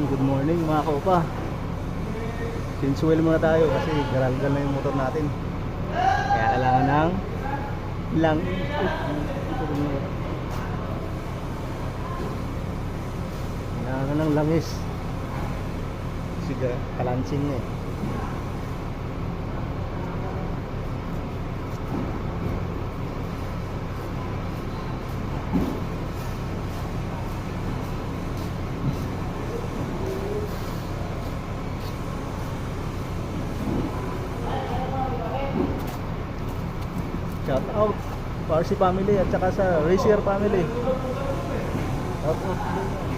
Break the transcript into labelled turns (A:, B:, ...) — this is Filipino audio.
A: good morning mga kaupa. Change oil muna tayo kasi garal-gal na yung motor natin. Kaya kailangan ng kailangan ng langis. Sige, kalansing na eh. Shout out RC family at saka sa Racer family. Shout out.